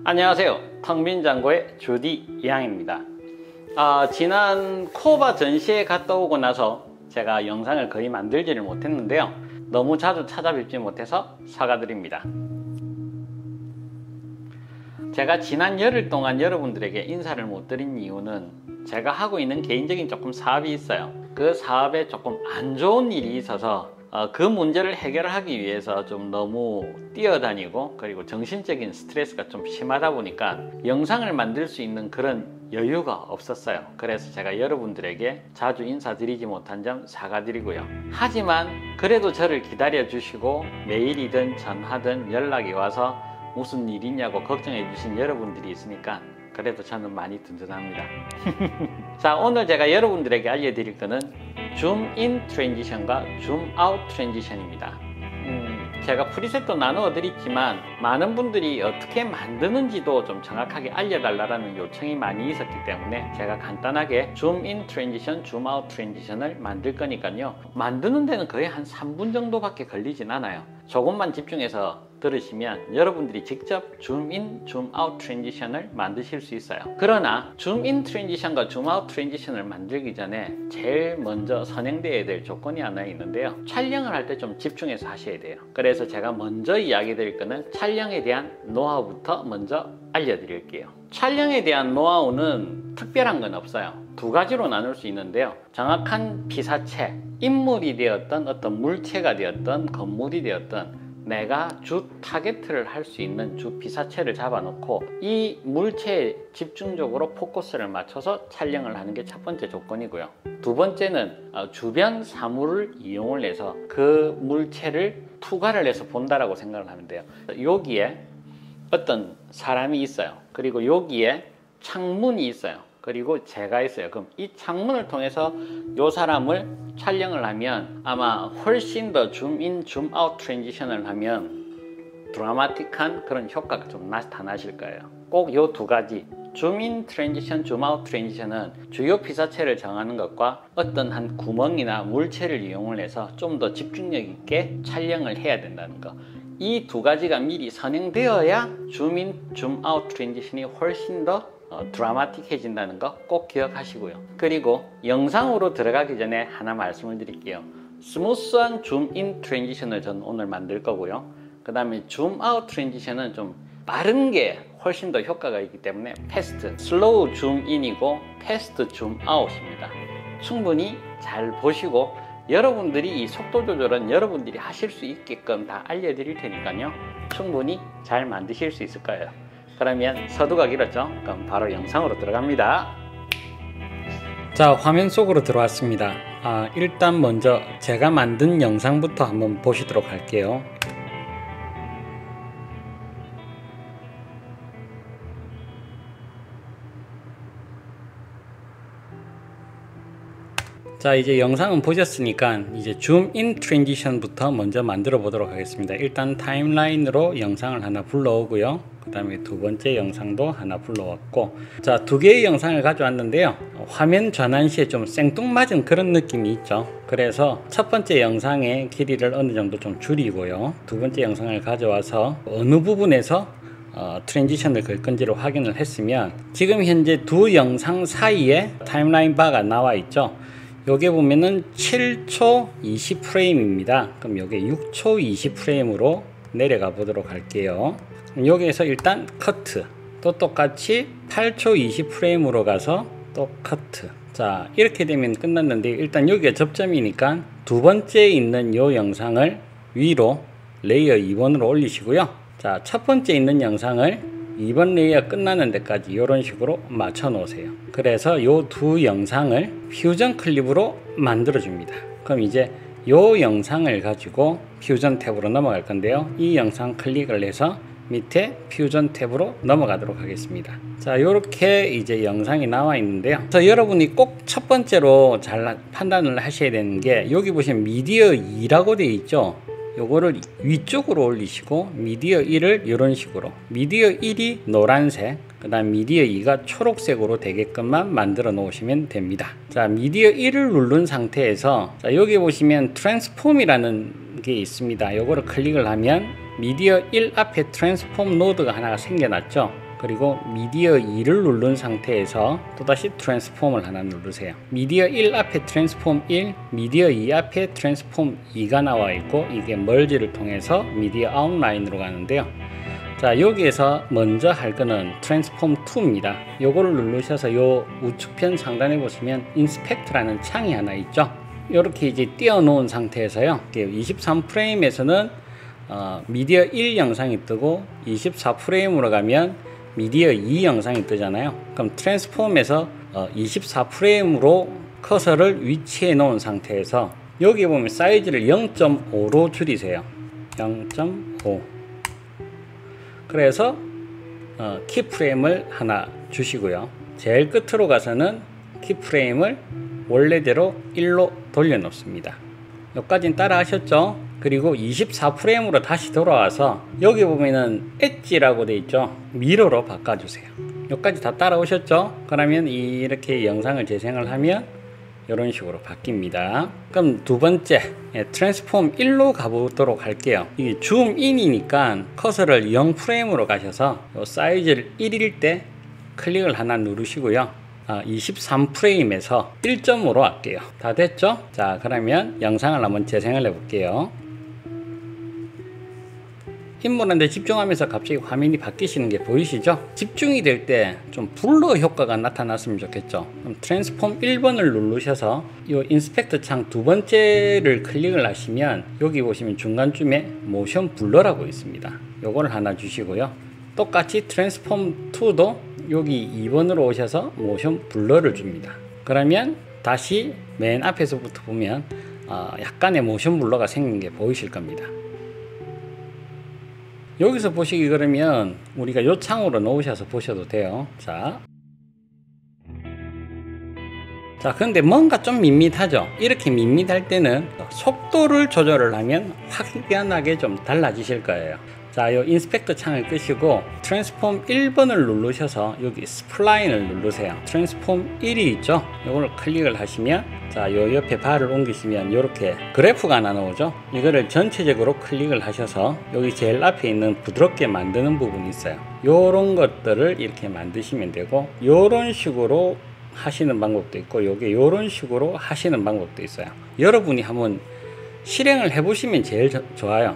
안녕하세요. 텅빈장고의 주디 양입니다. 지난 코바 전시회 갔다 오고 나서 제가 영상을 거의 만들지를 못했는데요. 너무 자주 찾아뵙지 못해서 사과드립니다. 제가 지난 열흘 동안 여러분들에게 인사를 못 드린 이유는 제가 하고 있는 개인적인 조금 사업이 있어요. 그 사업에 조금 안 좋은 일이 있어서 그 문제를 해결하기 위해서 좀 너무 뛰어다니고 그리고 정신적인 스트레스가 좀 심하다 보니까 영상을 만들 수 있는 그런 여유가 없었어요. 그래서 제가 여러분들에게 자주 인사드리지 못한 점 사과드리고요. 하지만 그래도 저를 기다려 주시고 메일이든 전화든 연락이 와서 무슨 일이냐고 걱정해 주신 여러분들이 있으니까 그래도 저는 많이 든든합니다. 자, 오늘 제가 여러분들에게 알려드릴 거는 줌인 트랜지션과 줌아웃 트랜지션입니다. 제가 프리셋도 나누어 드렸지만 많은 분들이 어떻게 만드는지도 좀 정확하게 알려달라는 요청이 많이 있었기 때문에 제가 간단하게 줌인 트랜지션, 줌아웃 트랜지션을 만들 거니까요. 만드는 데는 거의 한 3분 정도밖에 걸리진 않아요. 조금만 집중해서 들으시면 여러분들이 직접 줌인, 줌아웃 트랜지션을 만드실 수 있어요. 그러나 줌인 트랜지션과 줌아웃 트랜지션을 만들기 전에 제일 먼저 선행되어야 될 조건이 하나 있는데요. 촬영을 할 때 좀 집중해서 하셔야 돼요. 그래서 제가 먼저 이야기 드릴 거는 촬영에 대한 노하우부터 먼저 알려드릴게요. 촬영에 대한 노하우는 특별한 건 없어요. 두 가지로 나눌 수 있는데요. 정확한 피사체, 인물이 되었던 어떤 물체가 되었던 건물이 되었던 내가 주 타겟을 할 수 있는 주 피사체를 잡아놓고 이 물체에 집중적으로 포커스를 맞춰서 촬영을 하는 게 첫 번째 조건이고요. 두 번째는 주변 사물을 이용을 해서 그 물체를 투과를 해서 본다라고 생각을 하면 돼요. 여기에 어떤 사람이 있어요. 그리고 여기에 창문이 있어요. 그리고 제가 있어요. 그럼 이 창문을 통해서 이 사람을 촬영을 하면 아마 훨씬 더 줌인, 줌아웃 트랜지션을 하면 드라마틱한 그런 효과가 좀 나타나실 거예요. 꼭 이 두 가지 줌인 트랜지션, 줌아웃 트랜지션은 주요 피사체를 정하는 것과 어떤 한 구멍이나 물체를 이용을 해서 좀 더 집중력 있게 촬영을 해야 된다는 거. 이 두 가지가 미리 선행되어야 줌인, 줌아웃 트랜지션이 훨씬 더 드라마틱해진다는 거 꼭 기억하시고요. 그리고 영상으로 들어가기 전에 하나 말씀을 드릴게요. 스무스한 줌인 트랜지션을 저는 오늘 만들 거고요. 그 다음에 줌아웃 트랜지션은 좀 빠른 게 훨씬 더 효과가 있기 때문에 패스트, 슬로우 줌인이고 패스트 줌아웃입니다. 충분히 잘 보시고 여러분들이 이 속도 조절은 여러분들이 하실 수 있게끔 다 알려드릴 테니까요. 충분히 잘 만드실 수 있을 거예요. 그러면 서두가 길었죠? 그럼 바로 영상으로 들어갑니다. 자, 화면 속으로 들어왔습니다. 일단 먼저 제가 만든 영상부터 한번 보시도록 할게요. 자, 이제 영상은 보셨으니까 이제 줌인 트랜지션부터 먼저 만들어 보도록 하겠습니다. 일단 타임라인으로 영상을 하나 불러오고요. 그 다음에 두 번째 영상도 하나 불러왔고, 자, 두 개의 영상을 가져왔는데요. 화면 전환 시에 좀 생뚱맞은 그런 느낌이 있죠. 그래서 첫 번째 영상의 길이를 어느 정도 좀 줄이고요. 두 번째 영상을 가져와서 어느 부분에서 트랜지션을 걸 건지를 확인을 했으면 지금 현재 두 영상 사이에 타임라인 바가 나와 있죠. 여기 보면은 7초 20프레임입니다. 그럼 여기 6초 20프레임으로 내려가 보도록 할게요. 여기에서 일단 커트, 또 똑같이 8초 20프레임으로 가서 또 커트. 자, 이렇게 되면 끝났는데 일단 여기가 접점이니까 두 번째 있는 이 영상을 위로 레이어 2번으로 올리시고요. 자, 첫 번째 있는 영상을 2번 레이어 끝나는 데까지 이런 식으로 맞춰 놓으세요. 그래서 이 두 영상을 퓨전 클립으로 만들어 줍니다. 그럼 이제 이 영상을 가지고 퓨전 탭으로 넘어갈 건데요. 이 영상 클릭을 해서 밑에 퓨전 탭으로 넘어가도록 하겠습니다. 자, 이렇게 이제 영상이 나와 있는데요. 그래서 여러분이 꼭 첫 번째로 잘 판단을 하셔야 되는 게 여기 보시면 미디어 2라고 되어 있죠. 요거를 위쪽으로 올리시고 미디어 1을 이런 식으로, 미디어 1이 노란색, 그 다음 미디어 2가 초록색으로 되게끔만 만들어 놓으시면 됩니다. 자, 미디어 1을 누른 상태에서 자, 여기 보시면 트랜스폼이라는 게 있습니다. 요거를 클릭을 하면 미디어 1 앞에 트랜스폼 노드가 하나가 생겨났죠. 그리고 미디어 2를 누른 상태에서 또다시 트랜스폼을 하나 누르세요. 미디어 1 앞에 트랜스폼 1, 미디어 2 앞에 트랜스폼 2가 나와 있고 이게 멀지를 통해서 미디어 아웃라인으로 가는데요. 자, 여기에서 먼저 할 거는 트랜스폼 2입니다. 요거를 누르셔서 요 우측편 상단에 보시면 인스펙트라는 창이 하나 있죠. 이렇게 이제 띄워 놓은 상태에서요. 23프레임에서는 미디어 1 영상이 뜨고 24프레임으로 가면 미디어 2 영상이 뜨잖아요. 그럼 트랜스폼에서 24프레임으로 커서를 위치해 놓은 상태에서 여기 보면 사이즈를 0.5로 줄이세요. 0.5. 그래서 키프레임을 하나 주시고요. 제일 끝으로 가서는 키프레임을 원래대로 1로 돌려 놓습니다. 여기까지는 따라 하셨죠? 그리고 24프레임으로 다시 돌아와서 여기 보면은 엣지라고 돼 있죠. 미러로 바꿔주세요. 여기까지 다 따라오셨죠? 그러면 이렇게 영상을 재생을 하면 이런 식으로 바뀝니다. 그럼 두 번째 트랜스폼 1로 가보도록 할게요. 이게 줌인이니까 커서를 0프레임으로 가셔서 사이즈를 1일 때 클릭을 하나 누르시고요. 23프레임에서 1.5로 할게요. 다 됐죠? 자, 그러면 영상을 한번 재생을 해 볼게요. 인물한테 집중하면서 갑자기 화면이 바뀌시는 게 보이시죠? 집중이 될 때 좀 블러 효과가 나타났으면 좋겠죠. 그럼 트랜스폼 1번을 누르셔서 이 인스펙터 창 두 번째를 클릭을 하시면 여기 보시면 중간쯤에 모션 블러라고 있습니다. 요거를 하나 주시고요. 똑같이 트랜스폼 2도 여기 2번으로 오셔서 모션 블러를 줍니다. 그러면 다시 맨 앞에서부터 보면 약간의 모션 블러가 생긴 게 보이실 겁니다. 여기서 보시기 그러면 우리가 요 창으로 놓으셔서 보셔도 돼요. 자, 근데 뭔가 좀 밋밋하죠? 이렇게 밋밋할 때는 속도를 조절을 하면 확연하게 좀 달라지실 거예요. 자, 요 인스펙터 창을 끄시고 트랜스폼 1번을 누르셔서 여기 스플라인을 누르세요. 트랜스폼 1이 있죠? 이걸 클릭을 하시면 자, 요 옆에 바를 옮기시면 이렇게 그래프가 하나 나오죠? 이거를 전체적으로 클릭을 하셔서 여기 제일 앞에 있는 부드럽게 만드는 부분이 있어요. 요런 것들을 이렇게 만드시면 되고 요런 식으로 하시는 방법도 있고 요게 요런 식으로 하시는 방법도 있어요. 여러분이 한번 실행을 해 보시면 제일 좋아요.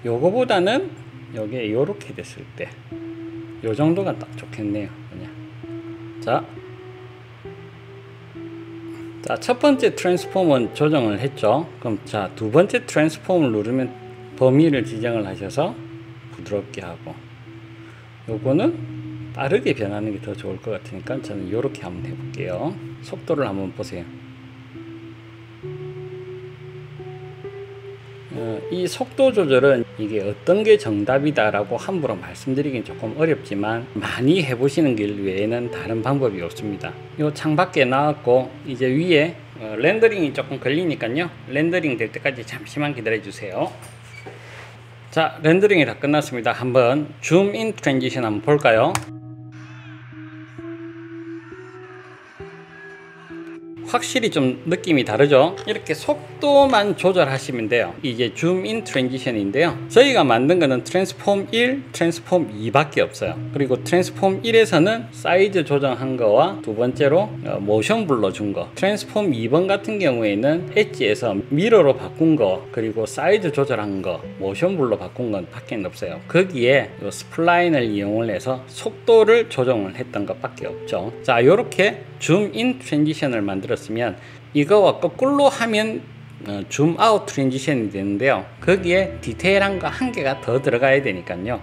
요거보다는 요게 요렇게 됐을 때 요 정도가 딱 좋겠네요. 그냥. 자, 첫 번째 트랜스폼은 조정을 했죠. 그럼 자, 두 번째 트랜스폼을 누르면 범위를 지정을 하셔서 부드럽게 하고 요거는 빠르게 변하는 게 더 좋을 것 같으니까 저는 이렇게 한번 해볼게요. 속도를 한번 보세요. 이 속도 조절은 이게 어떤 게 정답이다 라고 함부로 말씀드리긴 조금 어렵지만 많이 해보시는 길 외에는 다른 방법이 없습니다. 이 창밖에 나왔고 이제 위에 렌더링이 조금 걸리니까요. 렌더링 될 때까지 잠시만 기다려 주세요. 자, 렌더링이 다 끝났습니다. 한번 줌인 트랜지션 한번 볼까요? 확실히 좀 느낌이 다르죠. 이렇게 속도만 조절하시면 돼요. 이제 줌인 트랜지션인데요. 저희가 만든 거는 트랜스폼 1, 트랜스폼 2밖에 없어요. 그리고 트랜스폼 1에서는 사이즈 조정한 거와 두 번째로 모션 블러 준 거, 트랜스폼 2번 같은 경우에는 엣지에서 미러로 바꾼 거, 그리고 사이즈 조절한 거, 모션 블러 바꾼 건 밖에 없어요. 거기에 스플라인을 이용을 해서 속도를 조정을 했던 것밖에 없죠. 자, 요렇게 줌인 트랜지션을 만들었으면 이거와 거꾸로 하면 줌아웃 트랜지션이 되는데요. 거기에 디테일한 거 한 개가 더 들어가야 되니까요.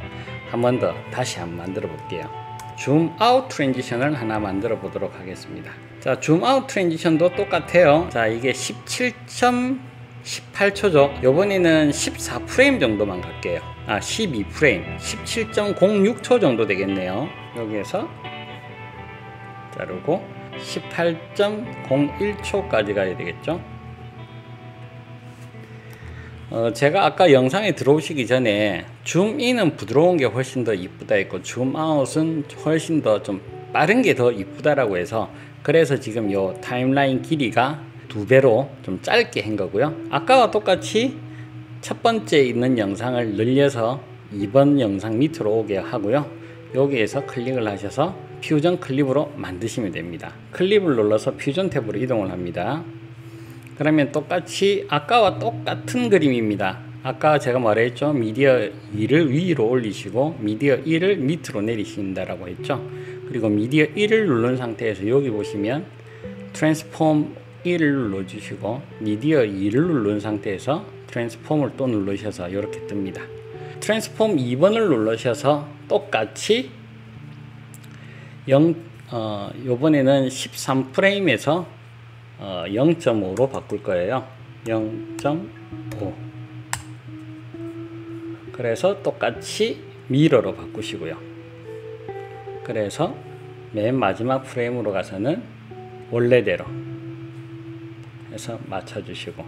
한 번 더 다시 한번 만들어 볼게요. 줌아웃 트랜지션을 하나 만들어 보도록 하겠습니다. 자, 줌아웃 트랜지션도 똑같아요. 자, 이게 17.18초죠. 요번에는 14프레임 정도만 갈게요. 12프레임 17.06초 정도 되겠네요. 여기에서 자르고 18.01초까지 가야 되겠죠. 제가 아까 영상에 들어오시기 전에 줌인은 부드러운 게 훨씬 더 이쁘다 했고 줌아웃은 훨씬 더 좀 빠른 게 더 이쁘다라고 해서 그래서 지금 요 타임라인 길이가 2배로 좀 짧게 한 거고요. 아까와 똑같이 첫 번째 있는 영상을 늘려서 2번 영상 밑으로 오게 하고요. 여기에서 클릭을 하셔서 퓨전 클립으로 만드시면 됩니다. 클립을 눌러서 퓨전 탭으로 이동을 합니다. 그러면 똑같이 아까와 똑같은 그림입니다. 아까 제가 말했죠. 미디어 2를 위로 올리시고 미디어 1을 밑으로 내리신다라고 했죠. 그리고 미디어 1을 누른 상태에서 여기 보시면 트랜스폼 1을 눌러주시고 미디어 2를 누른 상태에서 트랜스폼을 또 누르셔서 이렇게 뜹니다. 트랜스폼 2번을 누르셔서 똑같이 요번에는 13프레임에서 0.5로 바꿀 거예요. 0.5. 그래서 똑같이 미러로 바꾸시고요. 그래서 맨 마지막 프레임으로 가서는 원래대로 해서 맞춰주시고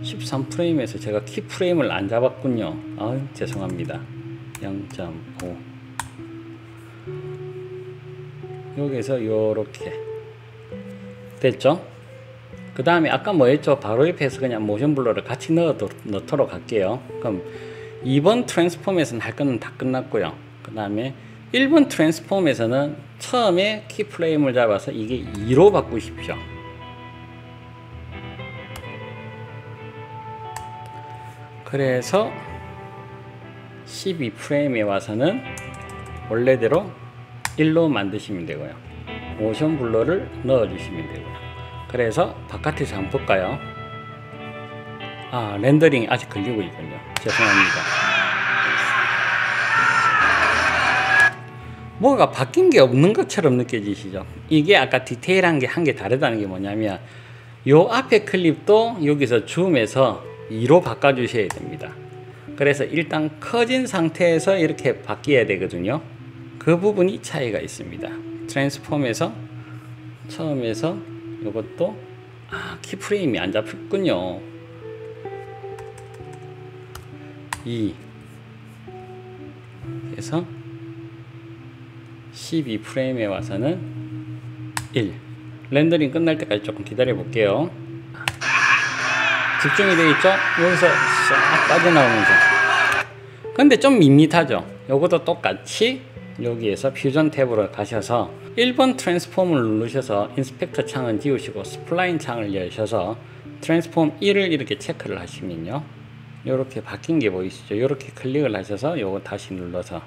13프레임에서 제가 키프레임을 안 잡았군요. 죄송합니다. 0.5 여기서 요렇게 됐죠? 그 다음에 아까 뭐 했죠? 바로 옆에서 그냥 모션 블러를 같이 넣도록 할게요. 그럼 2번 트랜스폼에서는 할 거는 다 끝났고요. 그 다음에 1번 트랜스폼에서는 처음에 키프레임을 잡아서 이게 2로 바꾸십시오. 그래서 12프레임에 와서는 원래대로 1로 만드시면 되고요. 모션 블러를 넣어주시면 되고요. 그래서 바깥에서 한번 볼까요? 렌더링이 아직 걸리고 있군요. 죄송합니다. 뭐가 바뀐 게 없는 것처럼 느껴지시죠? 이게 아까 디테일한 게 한 개 다르다는 게 뭐냐면 요 앞에 클립도 여기서 줌에서 2로 바꿔주셔야 됩니다. 그래서 일단 커진 상태에서 이렇게 바뀌어야 되거든요. 그 부분이 차이가 있습니다. 트랜스폼에서 처음에서 이것도 키프레임이 안 잡혔군요. 2 그래서 12프레임에 와서는 1 렌더링 끝날 때까지 조금 기다려 볼게요. 집중이 되어 있죠? 여기서 싹 빠져나오면서 근데 좀 밋밋하죠? 요것도 똑같이 여기에서 퓨전 탭으로 가셔서 1번 트랜스폼을 누르셔서 인스펙터 창은 지우시고 스플라인 창을 여셔서 트랜스폼 1을 이렇게 체크를 하시면요 이렇게 바뀐 게 보이시죠? 이렇게 클릭을 하셔서 요거 다시 눌러서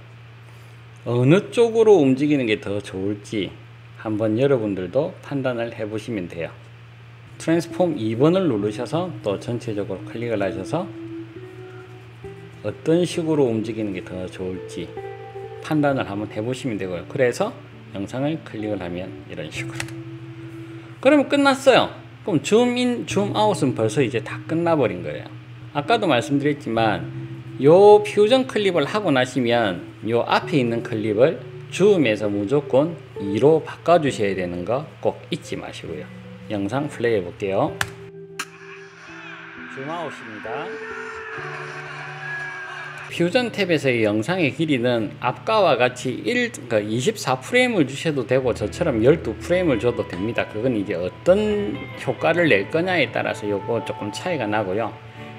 어느 쪽으로 움직이는 게 더 좋을지 한번 여러분들도 판단을 해 보시면 돼요. 트랜스폼 2번을 누르셔서 또 전체적으로 클릭을 하셔서 어떤 식으로 움직이는 게 더 좋을지 판단을 한번 해 보시면 되고요. 그래서 영상을 클릭을 하면 이런 식으로 그러면 끝났어요. 그럼 줌인 줌아웃은 벌써 이제 다 끝나버린 거예요. 아까도 말씀드렸지만 요 퓨전 클립을 하고 나시면 요 앞에 있는 클립을 줌에서 무조건 2로 바꿔 주셔야 되는 거 꼭 잊지 마시고요. 영상 플레이 해 볼게요. 줌아웃입니다. 퓨전 탭에서의 영상의 길이는 앞과와 같이 24프레임을 주셔도 되고 저처럼 12프레임을 줘도 됩니다. 그건 이제 어떤 효과를 낼 거냐에 따라서 요거 조금 차이가 나고요.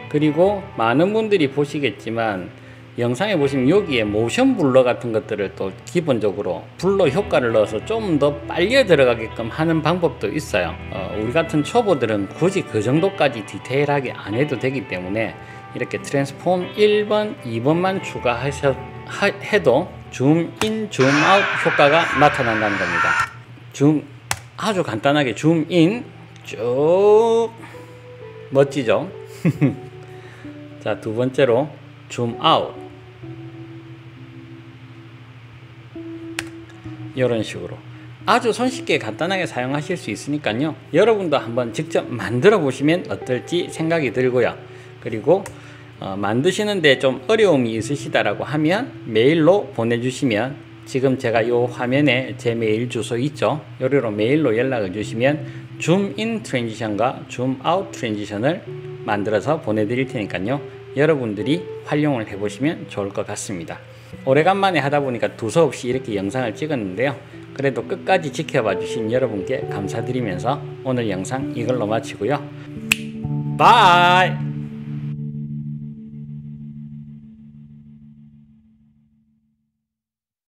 그리고 많은 분들이 보시겠지만 영상에 보시면 여기에 모션 블러 같은 것들을 또 기본적으로 블러 효과를 넣어서 좀 더 빨려 들어가게끔 하는 방법도 있어요. 우리 같은 초보들은 굳이 그 정도까지 디테일하게 안 해도 되기 때문에 이렇게 트랜스폼 1번, 2번만 추가해도 줌인, 줌아웃 효과가 나타난다는 겁니다. 아주 간단하게 줌인 쭉 멋지죠? 자, 두 번째로 줌아웃 이런 식으로 아주 손쉽게 간단하게 사용하실 수 있으니까요. 여러분도 한번 직접 만들어 보시면 어떨지 생각이 들고요. 그리고 만드시는데 좀 어려움이 있으시다라고 하면 메일로 보내주시면 지금 제가 이 화면에 제 메일 주소 있죠. 요리로 메일로 연락을 주시면 줌인 트랜지션과 줌아웃 트랜지션을 만들어서 보내드릴 테니까요. 여러분들이 활용을 해보시면 좋을 것 같습니다. 오래간만에 하다 보니까 두서없이 이렇게 영상을 찍었는데요. 그래도 끝까지 지켜봐 주신 여러분께 감사드리면서 오늘 영상 이걸로 마치고요. 바이!